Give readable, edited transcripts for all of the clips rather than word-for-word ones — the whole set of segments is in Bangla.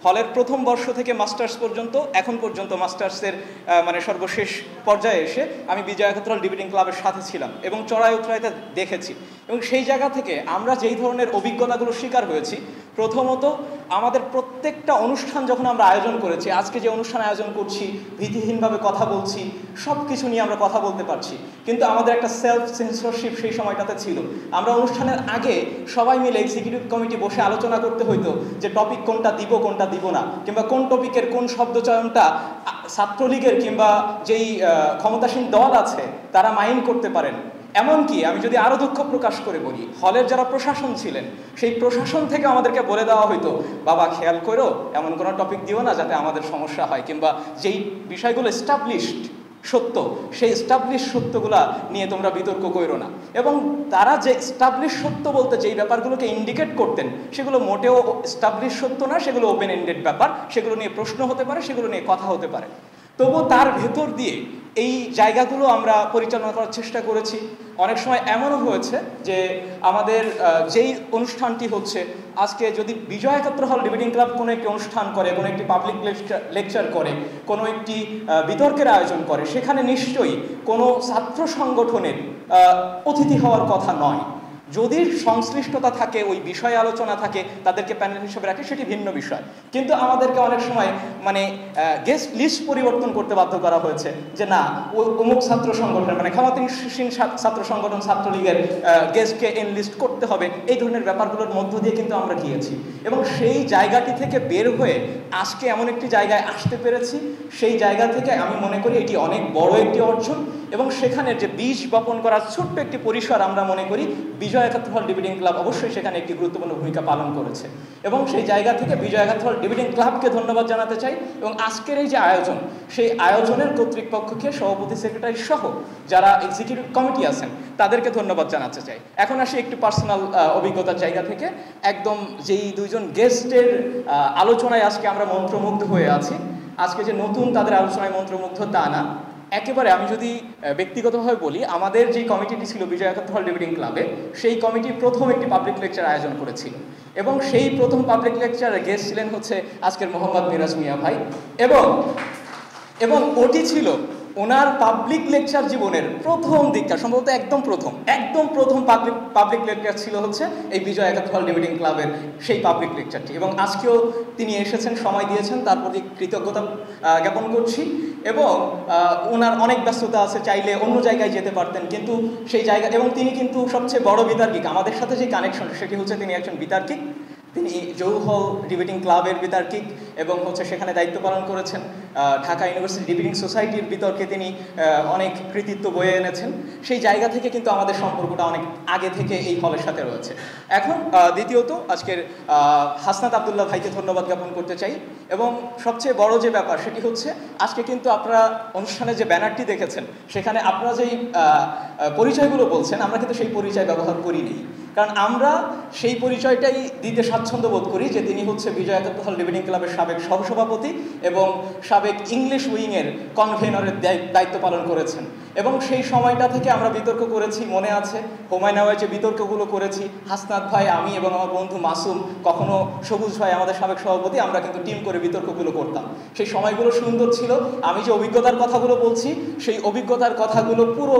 হলের প্রথম বর্ষ থেকে মাস্টার্স পর্যন্ত এখন পর্যন্ত মাস্টার্সের মানে সর্বশেষ পর্যায়ে এসে আমি বিজয় একাত্তর হল ডিবেটিং ক্লাবের সাথে ছিলাম এবং চড়াই উতরাইতে দেখেছি। এবং সেই জায়গা থেকে আমরা যেই ধরনের অভিজ্ঞতাগুলো শিকার হয়েছি, প্রথমত আমাদের প্রত্যেকটা অনুষ্ঠান যখন আমরা আয়োজন করেছি, আজকে যে অনুষ্ঠান আয়োজন করছি, ভীতিহীনভাবে কথা বলছি, সব কিছু নিয়ে আমরা কথা বলতে পারছি, কিন্তু আমাদের একটা সেলফ সেন্সরশিপ সেই সময়টাতে ছিল। আমরা অনুষ্ঠানের আগে সবাই মিলে এক্সিকিউটিভ কমিটি বসে আলোচনা করতে হইতো যে টপিক কোনটা দিব কোনটা দিব না, কিংবা কোন টপিকের কোন শব্দচয়নটা ছাত্রলীগের কিংবা যেই ক্ষমতাসীন দল আছে তারা মাইন্ড করতে পারেন। এমনকি আমি যদি আরও দুঃখ প্রকাশ করে বলি, হলের যারা প্রশাসন ছিলেন সেই প্রশাসন থেকে আমাদেরকে বলে দেওয়া হইতো, বাবা খেয়াল করো এমন কোনো টপিক দিও না যাতে আমাদের সমস্যা হয়, কিংবা যেই বিষয়গুলো এস্টাবলিশড সত্য সেই এস্টাবলিশ সত্যগুলা নিয়ে তোমরা বিতর্ক করো না। এবং তারা যে এস্টাবলিশ সত্য বলতে যেই ব্যাপারগুলোকে ইন্ডিকেট করতেন সেগুলো মোটেও এস্টাবলিশ সত্য না, সেগুলো ওপেন এন্ডেড ব্যাপার, সেগুলো নিয়ে প্রশ্ন হতে পারে, সেগুলো নিয়ে কথা হতে পারে। তবুও তার ভেতর দিয়ে এই জায়গাগুলো আমরা পরিচালনা করার চেষ্টা করেছি। অনেক সময় এমনও হয়েছে যে আমাদের যেই অনুষ্ঠানটি হচ্ছে, আজকে যদি বিজয় একাত্তর হল ডিবেটিং ক্লাব কোনো একটি অনুষ্ঠান করে, কোনো একটি পাবলিক লেকচার করে, কোনো একটি বিতর্কের আয়োজন করে, সেখানে নিশ্চয়ই কোনো ছাত্র সংগঠনের অতিথি হওয়ার কথা নয়। যদি সংশ্লিষ্টতা থাকে, ওই বিষয়ে আলোচনা থাকে, তাদেরকে প্যানেল হিসেবে রাখে, সেটি ভিন্ন বিষয়। কিন্তু আমাদেরকে অনেক সময় মানে গেস্ট লিস্ট পরিবর্তন করতে বাধ্য করা হয়েছে যে না, অমুক ছাত্র সংগঠন মানে ক্ষমতাসীন ছাত্র সংগঠন ছাত্রলীগের গেস্টকে এনলিস্ট করতে হবে। এই ধরনের ব্যাপারগুলোর মধ্য দিয়ে কিন্তু আমরা গিয়েছি এবং সেই জায়গাটি থেকে বের হয়ে আজকে এমন একটি জায়গায় আসতে পেরেছি। সেই জায়গা থেকে আমি মনে করি এটি অনেক বড় একটি অর্জন এবং সেখানে যে বীজ বপন করার ছোট্ট একটি পরিসর আমরা মনে করি বিজয় একাত্তর হল ডিবেটিং ক্লাব অবশ্যই সেখানে একটি গুরুত্বপূর্ণ ভূমিকা পালন করেছে। এবং সেই জায়গা থেকে বিজয় একাত্তর হল ডিবেটিং ক্লাবকে ধন্যবাদ জানাতে চাই এবং আজকের এই যে আয়োজন, সেই আয়োজনের কর্তৃপক্ষকে, সভাপতি সেক্রেটারি সহ যারা এক্সিকিউটিভ কমিটি আছেন তাদেরকে ধন্যবাদ জানাতে চাই। এখন আসি একটু পার্সোনাল অভিজ্ঞতার জায়গা থেকে। একদম যেই দুইজন গেস্টের আলোচনায় আজকে আমরা মন্ত্রমুগ্ধ হয়ে আছি, আজকে যে নতুন তাদের আলোচনায় মন্ত্রমুগ্ধ তা না, একেবারে আমি যদি ব্যক্তিগতভাবে বলি, আমাদের যে কমিটিটি ছিল বিজয় একাত্তর হল ডিবেটিং ক্লাবে, সেই কমিটি প্রথম একটি পাবলিক লেকচার আয়োজন করেছিল এবং সেই প্রথম পাবলিক লেকচারে গেস্ট ছিলেন হচ্ছে আজকের মোহাম্মদ মিরাজ মিয়া ভাই এবং ওটি ছিল ওনার পাবলিক লেকচার জীবনের প্রথম দিককার, সম্ভবত একদম প্রথম পাবলিক লেকচার ছিল হচ্ছে এই বিজয় একাত্তর হল ডিবেটিং ক্লাবের সেই পাবলিক লেকচারটি। এবং আজকেও তিনি এসেছেন, সময় দিয়েছেন, তার প্রতি কৃতজ্ঞতা জ্ঞাপন করছি। এবং ওনার অনেক ব্যস্ততা আছে, চাইলে অন্য জায়গায় যেতে পারতেন, কিন্তু সেই জায়গা, এবং তিনি কিন্তু সবচেয়ে বড় বিতার্কিক, আমাদের সাথে যে কানেকশন সেটি হচ্ছে তিনি একজন বিতার্কিক। তিনি জৌহল ডিবেটিং ক্লাবের বিতার্কিক এবং হচ্ছে সেখানে দায়িত্ব পালন করেছেন। ঢাকা ইউনিভার্সিটি ডিবেটিং সোসাইটির বিতর্কে তিনি অনেক কৃতিত্ব বয়ে এনেছেন। সেই জায়গা থেকে কিন্তু আমাদের সম্পর্কটা অনেক আগে থেকে এই হলের সাথে রয়েছে। এখন দ্বিতীয়ত আজকের হাসনাত আবদুল্লাহ ভাইকে ধন্যবাদ জ্ঞাপন করতে চাই এবং সবচেয়ে বড় যে ব্যাপার সেটি হচ্ছে আজকে কিন্তু আপনারা অনুষ্ঠানে যে ব্যানারটি দেখেছেন সেখানে আপনারা যেই পরিচয়গুলো বলছেন, আমরা কিন্তু সেই পরিচয় ব্যবহার করিনি, কারণ আমরা সেই পরিচয়টাই দিতে স্বাচ্ছন্দ্য বোধ করি যে তিনি হচ্ছে বিজয় একাত্তর হল ডিবেটিং ক্লাবের সাবেক সহসভাপতি এবং সাবেক ইংলিশ উইংয়ের কনভেনরের দায়িত্ব পালন করেছেন। এবং সেই সময়টা থেকে আমরা বিতর্ক করেছি, মনে আছে হুমায়ুন যে বিতর্কগুলো করেছি, হাসনাত ভাই, আমি এবং আমার বন্ধু মাসুম, কখনো সবুজ ভাই আমাদের সাবেক সভাপতি, আমরা কিন্তু টিম করে বিতর্কগুলো করতাম। সেই সময়গুলো সুন্দর ছিল। আমি যে অভিজ্ঞতার কথাগুলো বলছি সেই অভিজ্ঞতার কথাগুলো পুরো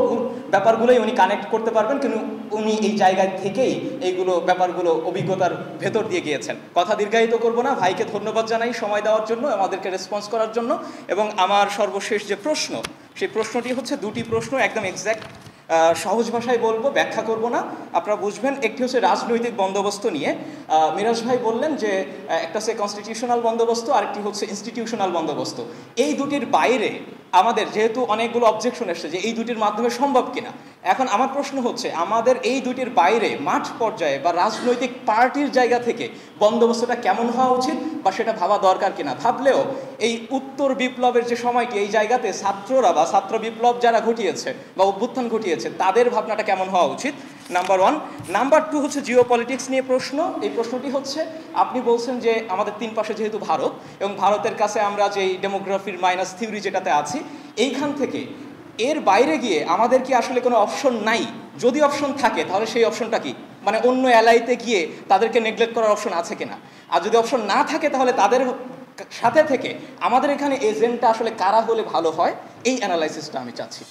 ব্যাপারগুলোই উনি কানেক্ট করতে পারবেন, কিন্তু উনি এই জায়গায় থেকেই এইগুলো ব্যাপারগুলো অভিজ্ঞতার ভেতর দিয়ে গিয়েছেন। কথা দীর্ঘায়িত করব না, ভাইকে ধন্যবাদ জানাই সময় দেওয়ার জন্য, আমাদেরকে রেসপন্স করার জন্য। এবং আমার সর্বশেষ যে প্রশ্ন, সেই প্রশ্নটি হচ্ছে দুটি প্রশ্ন, একদম এক্স্যাক্ট, সহজ ভাষায় বলবো, ব্যাখ্যা করব না, আপনারা বুঝবেন। একটি হচ্ছে রাজনৈতিক বন্দোবস্ত নিয়ে। মিরাজ ভাই বললেন যে একটা হচ্ছে কনস্টিটিউশনাল বন্দোবস্ত, আরেকটি হচ্ছে ইনস্টিটিউশনাল বন্দোবস্ত। এই দুটির বাইরে আমাদের যেহেতু অনেকগুলো অবজেকশন এসছে যে এই দুটির মাধ্যমে সম্ভব কিনা, এখন আমার প্রশ্ন হচ্ছে আমাদের এই দুটির বাইরে মাঠ পর্যায়ে বা রাজনৈতিক পার্টির জায়গা থেকে বন্দোবস্তটা কেমন হওয়া উচিত বা সেটা ভাবা দরকার কিনা, ভাবলেও এই উত্তর বিপ্লবের যে সময়টি, এই জায়গাতে ছাত্ররা বা ছাত্র বিপ্লব যারা ঘটিয়েছে বা অভ্যুত্থান ঘটিয়েছে তাদের ভাবনাটা কেমন হওয়া উচিত, নাম্বার ওয়ান। নাম্বার টু হচ্ছে জিও পলিটিক্স নিয়ে প্রশ্ন। এই প্রশ্নটি হচ্ছে, আপনি বলছেন যে আমাদের তিন পাশে যেহেতু ভারত এবং ভারতের কাছে আমরা যেই ডেমোগ্রাফির মাইনাস থিওরি যেটাতে আছি, এইখান থেকে এর বাইরে গিয়ে আমাদের কি আসলে কোনো অপশন নাই? যদি অপশন থাকে তাহলে সেই অপশনটা কি? মানে অন্য এলআইতে গিয়ে তাদেরকে নেগলেক্ট করার অপশন আছে কিনা, আর যদি অপশন না থাকে তাহলে তাদের সাথে থেকে আমাদের এখানে এজেন্টটা আসলে কারা হলে ভালো হয়, এই অ্যানালাইসিসটা আমি চাচ্ছি।